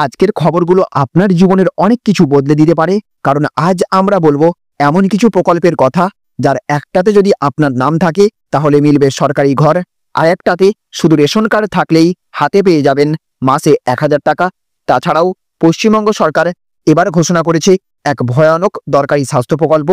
আজকের খবরগুলো আপনার জীবনের অনেক কিছু বদলে দিতে পারে, কারণ আজ আমরা বলবো এমন কিছু প্রকল্পের কথা যার একটাতে যদি আপনার নাম থাকে তাহলে মিলবে সরকারি ঘর, আর একটাতে শুধু রেশন কার্ড থাকলেই হাতে পেয়ে যাবেন মাসে 1000 টাকা। তাছাড়াও পশ্চিমবঙ্গ সরকার এবার ঘোষণা করেছে এক ভয়ানক দরকারি স্বাস্থ্য প্রকল্প।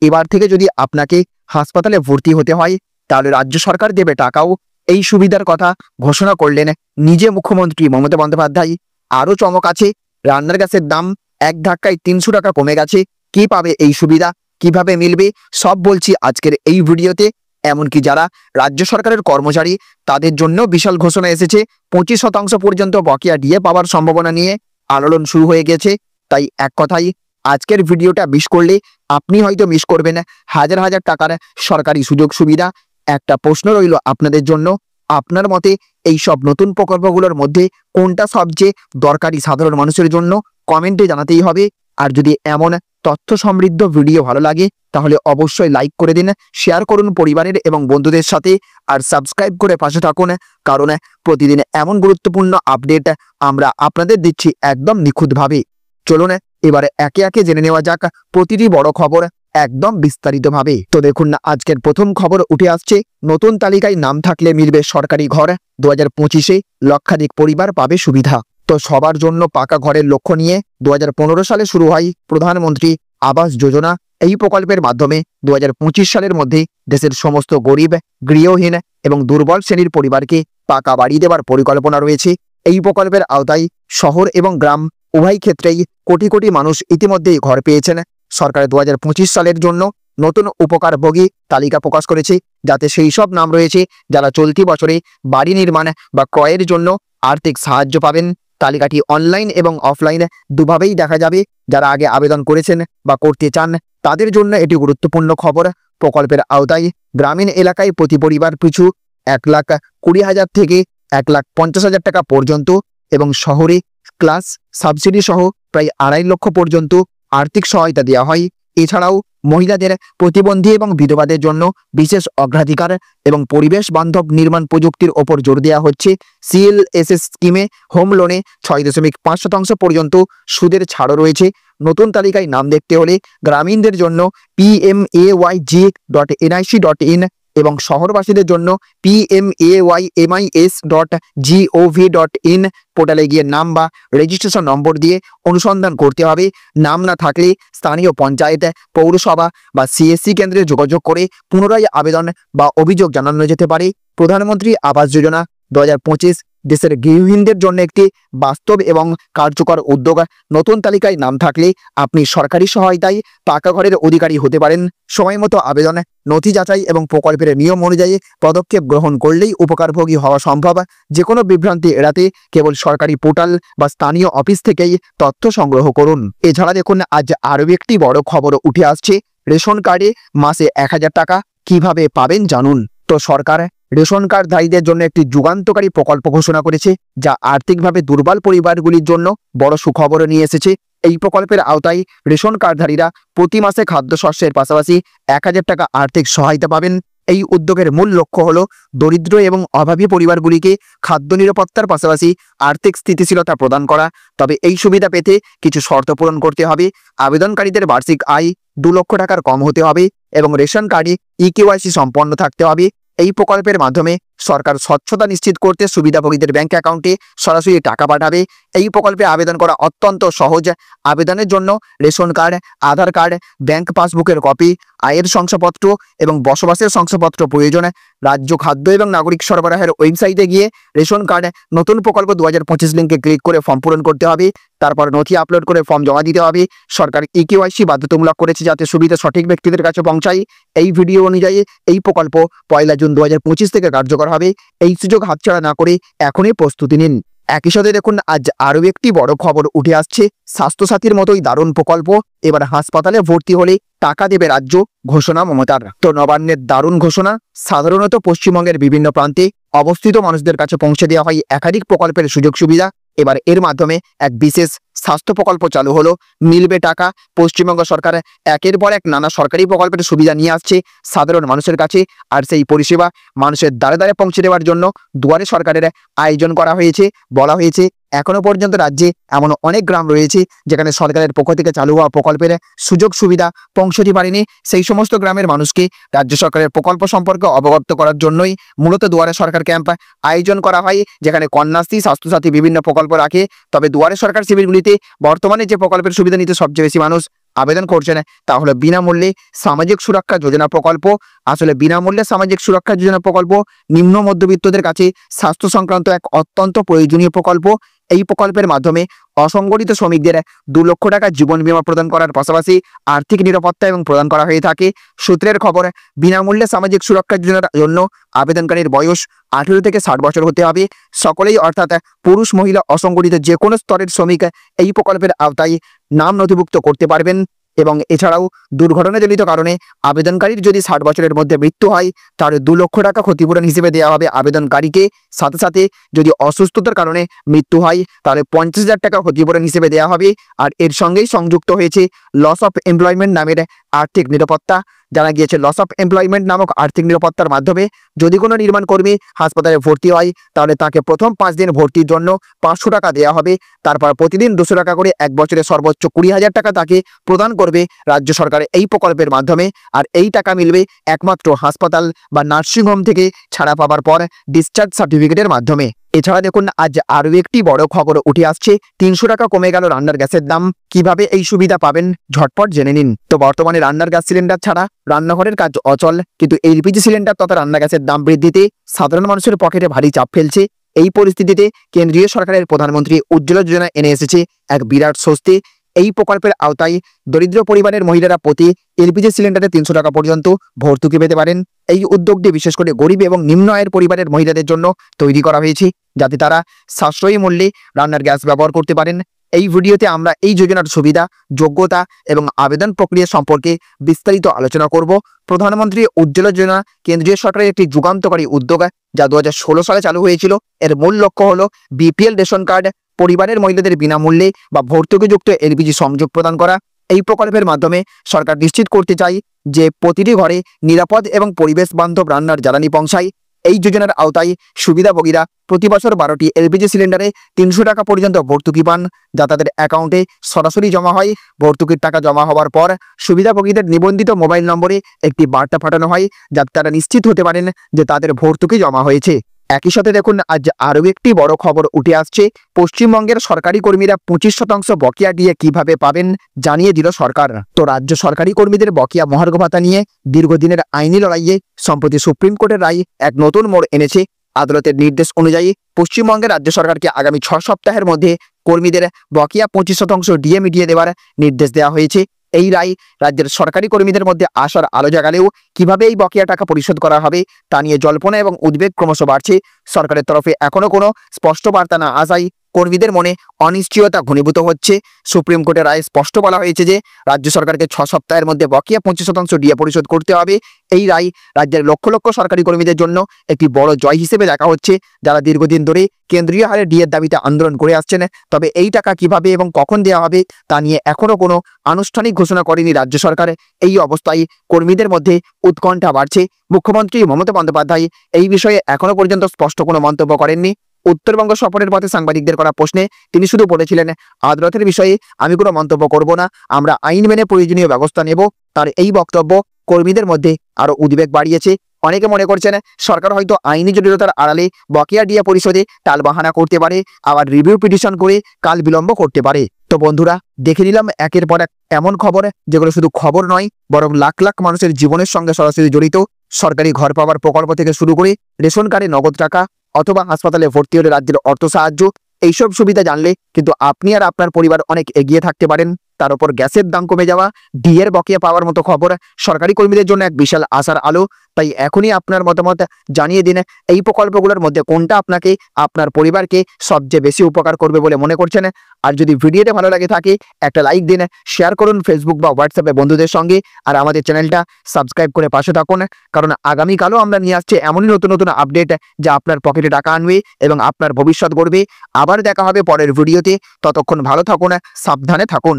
এবার থেকে যদি আপনাকে হাসপাতালে ভর্তি হতে হয় তাহলে রাজ্য সরকার দেবে টাকাও। এই সুবিধার কথা ঘোষণা করলেন নিজে মুখ্যমন্ত্রী মমতা বন্দ্যোপাধ্যায়। আরও চমক আছে, রান্নার গ্যাসের দাম এক ধাক্কায় 300 টাকা কমে গেছে। কি পাবে এই সুবিধা, কিভাবে মিলবে, সব বলছি আজকের এই ভিডিওতে। এমনকি যারা রাজ্য সরকারের কর্মচারী তাদের জন্য বিশাল ঘোষণা এসেছে। 25% পর্যন্ত বকেয়া ডিএ পাওয়ার সম্ভাবনা নিয়ে আলোড়ন শুরু হয়ে গেছে। তাই এক কথাই আজকের ভিডিওটা মিস করলে আপনি হয়তো মিস করবেন হাজার হাজার টাকার সরকারি সুযোগ সুবিধা। একটা প্রশ্ন রইল আপনাদের জন্য, আপনার মতে এই সব নতুন প্রকল্পগুলোর মধ্যে কোনটা সবচেয়ে দরকারি সাধারণ মানুষের জন্য? কমেন্টে জানাতেই হবে। আর যদি এমন তথ্য সমৃদ্ধ ভিডিও ভালো লাগে তাহলে অবশ্যই লাইক করে দিন, শেয়ার করুন পরিবারের এবং বন্ধুদের সাথে, আর সাবস্ক্রাইব করে পাশে থাকুন, কারণ প্রতিদিন এমন গুরুত্বপূর্ণ আপডেট আমরা আপনাদের দিচ্ছি একদম নিখুঁতভাবে। চলুন এবারে একে একে জেনে নেওয়া যাক প্রতিটি বড় খবর একদম বিস্তারিতভাবে। তো দেখুন না, আজকের প্রথম খবর উঠে আসছে, নতুন তালিকায় নাম থাকলে মিলবে সরকারি ঘর। 2025-এ লক্ষাধিক পরিবার পাবে সুবিধা। তো সবার জন্য পাকা ঘরের লক্ষ্য নিয়ে 2015 সালে শুরু হয় প্রধানমন্ত্রী আবাস যোজনা। এই প্রকল্পের মাধ্যমে 2025 সালের মধ্যে দেশের সমস্ত গরিব, গৃহহীন এবং দুর্বল শ্রেণীর পরিবারকে পাকা বাড়ি দেওয়ার পরিকল্পনা রয়েছে। এই প্রকল্পের আওতায় শহর এবং গ্রাম উভয় ক্ষেত্রেই কোটি কোটি মানুষ ইতিমধ্যেই ঘর পেয়েছেন। সরকার 2025 সালের জন্য নতুন উপকারভোগী তালিকা প্রকাশ করেছে, যাতে সেই সব নাম রয়েছে যারা চলতি বছরে বাড়ি নির্মাণ বা ক্রয়ের জন্য আর্থিক সাহায্য পাবেন। তালিকাটি অনলাইন এবং অফলাইন দুভাবেই দেখা যাবে। যারা আগে আবেদন করেছেন বা করতে চান তাদের জন্য এটি গুরুত্বপূর্ণ খবর। প্রকল্পের আওতায় গ্রামীণ এলাকায় প্রতি পরিবার পিছু 1,20,000 থেকে 1,50,000 টাকা পর্যন্ত এবং শহরে ক্লাস সাবসিডি সহ প্রায় 2.5 লক্ষ পর্যন্ত আর্থিক সহায়তা দেওয়া হয়। এছাড়াও মহিলাদের, প্রতিবন্ধী এবং বিধবাদের জন্য বিশেষ অগ্রাধিকার এবং পরিবেশ বান্ধব নির্মাণ প্রযুক্তির ওপর জোর দেওয়া হচ্ছে। CLSS স্কিমে হোম লোনে 6.5% পর্যন্ত সুদের ছাড়ও রয়েছে। নতুন তালিকায় নাম দেখতে হলে গ্রামীণদের জন্য pmayg.nic.in এবং শহরবাসীদের জন্য pmaymis.gov.in পোর্টালে গিয়ে নাম বা রেজিস্ট্রেশন নম্বর দিয়ে অনুসন্ধান করতে হবে। নাম না থাকলে স্থানীয় পঞ্চায়েত, পৌরসভা বা CSC কেন্দ্রে যোগাযোগ করে পুনরায় আবেদন বা অভিযোগ জানানো যেতে পারে। প্রধানমন্ত্রী আবাস যোজনা 2025 দেশের গৃহহীনদের জন্য একটি বাস্তব এবং কার্যকর উদ্যোগ। নতুন তালিকায় নাম থাকলে আপনি সরকারি সহায়তায় পাকা ঘরের অধিকারী হতে পারেন। সময়মতো আবেদন, নথি যাচাই এবং প্রকল্পের নিয়ম অনুযায়ী পদক্ষেপ গ্রহণ করলেই উপকারভোগী হওয়া সম্ভব। যে কোনো বিভ্রান্তি এড়াতে কেবল সরকারি পোর্টাল বা স্থানীয় অফিস থেকেই তথ্য সংগ্রহ করুন। এছাড়া দেখুন, আজ আরও একটি বড় খবর উঠে আসছে, রেশন কার্ডে মাসে 1000 টাকা কিভাবে পাবেন জানুন। তো সরকার রেশন কার্ডধারীদের জন্য একটি যুগান্তকারী প্রকল্প ঘোষণা করেছে, যা আর্থিকভাবে দুর্বল পরিবারগুলির জন্য বড় সুখবর নিয়ে এসেছে। এই প্রকল্পের আওতায় রেশন কার্ডধারীরা প্রতি মাসে খাদ্যশস্যের পাশাপাশি 1000 টাকা আর্থিক সহায়তা পাবেন। এই উদ্যোগের মূল লক্ষ্য হল দরিদ্র এবং অভাবী পরিবারগুলিকে খাদ্য নিরাপত্তার পাশাপাশি আর্থিক স্থিতিশীলতা প্রদান করা। তবে এই সুবিধা পেতে কিছু শর্ত পূরণ করতে হবে। আবেদনকারীদের বার্ষিক আয় 2 লক্ষ টাকার কম হতে হবে এবং রেশন কার্ডে EKYC সম্পন্ন থাকতে হবে। এই প্রকল্পের মাধ্যমে সরকার স্বচ্ছতা নিশ্চিত করতে সুবিধাভোগীদের ব্যাংক অ্যাকাউন্টে সরাসরি টাকা পাঠাবে। এই প্রকল্পে আবেদন করা অত্যন্ত সহজ। আবেদনের জন্য রেশন কার্ড, আধার কার্ড, ব্যাংক পাসবুকের কপি, আয়ের শংসাপত্র এবং বসবাসের শংসাপত্র প্রয়োজন। রাজ্য খাদ্য এবং নাগরিক সরবরাহের ওয়েবসাইটে গিয়ে রেশন কার্ড নতুন প্রকল্প 2025 লিঙ্কে ক্লিক করে ফর্ম পূরণ করতে হবে। তারপর নথি আপলোড করে ফর্ম জমা দিতে হবে। সরকার EKYC বাধ্যতামূলক করেছে যাতে সুবিধা সঠিক ব্যক্তিদের কাছে পৌঁছায়। এই ভিডিও অনুযায়ী এই প্রকল্প 1 জুন 2025 থেকে কার্যকর হবে। এই সুযোগ হাতছাড়া না করে এখনই প্রস্তুতি নিন। একই সাথে দেখুন, আজ আরও একটি বড় খবর উঠে আসছে, স্বাস্থ্যসাথীর মতোই দারুণ প্রকল্প। এবার হাসপাতালে ভর্তি হলে টাকা দেবে রাজ্য, ঘোষণা মমতার। তো নবান্নের দারুণ ঘোষণা। সাধারণত পশ্চিমবঙ্গের বিভিন্ন প্রান্তে অবস্থিত মানুষদের কাছে পৌঁছে দেওয়া হয় একাধিক প্রকল্পের সুযোগ সুবিধা। এবার এর মাধ্যমে এক বিশেষ স্বাস্থ্য প্রকল্প চালু হলো, মিলবে টাকা। পশ্চিমবঙ্গ সরকার একের পর এক নানা সরকারি প্রকল্পের সুবিধা নিয়ে আসছে সাধারণ মানুষের কাছে, আর সেই পরিষেবা মানুষের দ্বারে দ্বারে পৌঁছে দেওয়ার জন্য দুয়ারে সরকারের আয়োজন করা হয়েছে। বলা হয়েছে এখনো পর্যন্ত রাজ্যে এমন অনেক গ্রাম রয়েছে যেখানে সরকারের পক্ষ থেকে চালু হওয়া প্রকল্পের সুযোগ সুবিধা পৌঁছতে পারেনি। সেই সমস্ত গ্রামের মানুষকে রাজ্য সরকারের প্রকল্প সম্পর্কে অবগত করার জন্যই মূলত দুয়ারে সরকার ক্যাম্প আয়োজন করা হয়, যেখানে কন্যাশ্রী, স্বাস্থ্যসাথী বিভিন্ন প্রকল্প রাখে। তবে দুয়ারে সরকার শিবিরগুলিতে বর্তমানে যে প্রকল্পের সুবিধা নিতে সবচেয়ে বেশি মানুষ আবেদন করছেন তা হলো বিনামূল্যে সামাজিক সুরক্ষা যোজনা প্রকল্প। আসলে বিনামূল্যে সামাজিক সুরক্ষা যোজনা প্রকল্প নিম্ন মধ্যবিত্তদের কাছে স্বাস্থ্য সংক্রান্ত এক অত্যন্ত প্রয়োজনীয় প্রকল্প। এই প্রকল্পের মাধ্যমে অসংগঠিত শ্রমিকদের 2 লক্ষ টাকা জীবন বীমা প্রদান করার পাশাপাশি আর্থিক নিরাপত্তা এবং প্রদান করা হয়ে থাকে। সূত্রের খবর, বিনামূল্যে সামাজিক সুরক্ষা যোজনার জন্য আবেদনকারীর বয়স 18 থেকে 60 বছর হতে হবে। সকলেই অর্থাৎ পুরুষ, মহিলা, অসংগঠিত যে কোনো স্তরের শ্রমিক এই প্রকল্পের আওতায় নাম নথিভুক্ত করতে পারবেন। এবং এছাড়াও দুর্ঘটনাজনিত কারণে আবেদনকারীর যদি 60 বছরের মধ্যে মৃত্যু হয় তাহলে 2 লক্ষ টাকা ক্ষতিপূরণ হিসেবে দেওয়া হবে আবেদনকারীকে। সাথে সাথে যদি অসুস্থতার কারণে মৃত্যু হয় তাহলে 50,000 টাকা ক্ষতিপূরণ হিসেবে দেওয়া হবে। আর এর সঙ্গেই সংযুক্ত হয়েছে লস অফ এমপ্লয়মেন্ট নামের আর্থিক নিরাপত্তা। জানা গিয়েছে লস অফ এমপ্লয়মেন্ট নামক আর্থিক নিরাপত্তার মাধ্যমে যদি কোনো নির্মাণ কর্মী হাসপাতালে ভর্তি হয় তাহলে তাকে প্রথম 5 দিন ভর্তির জন্য 500 টাকা দেওয়া হবে। তারপর প্রতিদিন 200 টাকা করে 1 বছরে সর্বোচ্চ 20,000 টাকা তাকে প্রদান করবে রাজ্য সরকার এই প্রকল্পের মাধ্যমে। আর এই টাকা মিলবে একমাত্র হাসপাতাল বা নার্সিংহোম থেকে ছাড়া পাওয়ার পর ডিসচার্জ সার্টিফিকেটের মাধ্যমে। এছাড়া দেখুন, আজ আরও একটি বড় খবর উঠে আসছে। 300 টাকা কমে গেল রান্নার গ্যাসের দাম। কিভাবে এই সুবিধা পাবেন ঝটপট জেনে নিন। তো বর্তমানে রান্নার গ্যাস সিলিন্ডার ছাড়া রান্নাঘরের কাজ অচল, কিন্তু এলপিজি সিলিন্ডার তথা রান্না গ্যাসের দাম বৃদ্ধিতে সাধারণ মানুষের পকেটে ভারী চাপ ফেলছে। এই পরিস্থিতিতে কেন্দ্রীয় সরকারের প্রধানমন্ত্রী উজ্জ্বলা যোজনা এনে এসেছে এক বিরাট স্বস্তি। এই প্রকল্পের আওতায় দরিদ্র পরিবারের মহিলারা প্রতি এলপিজি সিলিন্ডারে 300 টাকা পর্যন্ত ভর্তুকি পেতে পারেন। এই উদ্যোগটি বিশেষ করে গরিব এবং নিম্ন আয়ের পরিবারের মহিলাদের জন্য তৈরি করা হয়েছে, যাতে তারা সাশ্রয়ী মূল্যে রান্নার গ্যাস ব্যবহার করতে পারেন। এই ভিডিওতে আমরা এই যোজনার সুবিধা, যোগ্যতা এবং আবেদন প্রক্রিয়া সম্পর্কে বিস্তারিত আলোচনা করব। প্রধানমন্ত্রী উজ্জ্বলা যোজনা কেন্দ্রীয় সরকারের একটি যুগান্তকারী উদ্যোগ, যা 2016 সালে চালু হয়েছিল। এর মূল লক্ষ্য হলো বিপিএল রেশন কার্ড পরিবারের মহিলাদের বিনামূল্যে বা ভর্তুকিযুক্ত এলপিজি সংযোগ প্রদান করা। এই প্রকল্পের মাধ্যমে সরকার নিশ্চিত করতে চায় যে প্রতিটি ঘরে নিরাপদ এবং পরিবেশ বান্ধব রান্নার জ্বালানি পৌঁছায়। এই যোজনার আওতায় সুবিধাভোগীরা প্রতি বছর 12টি এলপিজি সিলিন্ডারে 300 টাকা পর্যন্ত ভর্তুকি পান, যা তাদের অ্যাকাউন্টে সরাসরি জমা হয়। ভর্তুকির টাকা জমা হওয়ার পর সুবিধাভোগীদের নিবন্ধিত মোবাইল নম্বরে একটি বার্তা পাঠানো হয়, যাতে তারা নিশ্চিত হতে পারেন যে তাদের ভর্তুকি জমা হয়েছে। একই সাথে দেখুন, আজ আরও একটি বড় খবর উঠে আসছে। পশ্চিমবঙ্গের সরকারি কর্মীরা 25% বকেয়া দিয়ে কিভাবে পাবেন জানিয়ে দিল সরকার। তো রাজ্য সরকারি কর্মীদের বকেয়া মহার্ঘ ভাতা নিয়ে দীর্ঘদিনের আইনি লড়াইয়ে সম্প্রতি সুপ্রিম কোর্টের রায় এক নতুন মোড় এনেছে। আদালতের নির্দেশ অনুযায়ী পশ্চিমবঙ্গের রাজ্য সরকারকে আগামী 6 সপ্তাহের মধ্যে কর্মীদের বকেয়া 25% ডিএ মিটিয়ে দেওয়ার নির্দেশ দেওয়া হয়েছে। এই রায় রাজ্যের সরকারি কর্মীদের মধ্যে আশার আলো জাগালেও কিভাবে এই বকেয়া টাকা পরিশোধ করা হবে তা নিয়ে জল্পনা এবং উদ্বেগ ক্রমশ বাড়ছে। সরকারের তরফে এখনো কোনো স্পষ্ট বার্তা না আসায় কর্মীদের মনে অনিশ্চয়তা ঘনীভূত হচ্ছে। সুপ্রিম কোর্টের রায়ে স্পষ্ট বলা হয়েছে যে রাজ্য সরকারকে 6 সপ্তাহের মধ্যে বকেয়া 25% ডিএ পরিশোধ করতে হবে। এই রায় রাজ্যের লক্ষ লক্ষ সরকারি কর্মীদের জন্য একটি বড় জয় হিসেবে দেখা হচ্ছে, যারা দীর্ঘদিন ধরে কেন্দ্রীয় হারে ডিএর দাবিতে আন্দোলন করে আসছেন। তবে এই টাকা কিভাবে এবং কখন দেওয়া হবে তা নিয়ে এখনো কোনো আনুষ্ঠানিক ঘোষণা করেনি রাজ্য সরকার। এই অবস্থায় কর্মীদের মধ্যে উৎকণ্ঠা বাড়ছে। মুখ্যমন্ত্রী মমতা বন্দ্যোপাধ্যায় এই বিষয়ে এখনো পর্যন্ত স্পষ্ট কোনো মন্তব্য করেননি। উত্তরবঙ্গ সফরের পথে সাংবাদিকদের করা প্রশ্নে তিনি শুধু বলেছিলেন, আদালতের বিষয়ে আমি কোনো মন্তব্য করব না, আমরা আইন মেনে প্রয়োজনীয় ব্যবস্থা নেব। তার এই বক্তব্য কর্মীদের মধ্যে আরো উদ্বেগ বাড়িয়েছে। অনেকে মনে করছেন সরকার হয়তো আইনি জটিলতার আড়ালে বকেয়া ডিএ পরিশোধে টালবাহানা করতে পারে, আবার রিভিউ পিটিশন করে কাল বিলম্ব করতে পারে। তো বন্ধুরা, দেখে নিলাম একের পর এক এমন খবর যেগুলো শুধু খবর নয়, বরং লাখ লাখ মানুষের জীবনের সঙ্গে সরাসরি জড়িত। সরকারি ঘর পাওয়ার প্রকল্প থেকে শুরু করে রেশন কার্ডে নগদ টাকা অথবা হাসপাতালে ভর্তি হলে রাজ্যের অর্থ সাহায্য, এইসব সুবিধা জানলে কিন্তু আপনি আর আপনার পরিবার অনেক এগিয়ে থাকতে পারেন। তার উপর গ্যাসের দাম কমে যাওয়া, ডিএর বকেয়া পাওয়ার মতো খবর সরকারি কর্মীদের জন্য এক বিশাল আশার আলো। তাই এখনই আপনার মতামত জানিয়ে দিন, এই প্রকল্পগুলোর মধ্যে কোনটা আপনাকে, আপনার পরিবারকে সবচেয়ে বেশি উপকার করবে বলে মনে করছেন। আর যদি ভিডিওটা ভালো লাগে থাকে একটা লাইক দিন, শেয়ার করুন ফেসবুক বা হোয়াটসঅ্যাপে বন্ধুদের সঙ্গে, আর আমাদের চ্যানেলটা সাবস্ক্রাইব করে পাশে থাকুন, কারণ আগামীকালও আমরা নিয়ে আসছি এমনই নতুন নতুন আপডেট যা আপনার পকেটে টাকা আনবে এবং আপনার ভবিষ্যৎ গড়বে। আবার দেখা হবে পরের ভিডিওতে, ততক্ষণ ভালো থাকুন, সাবধানে থাকুন।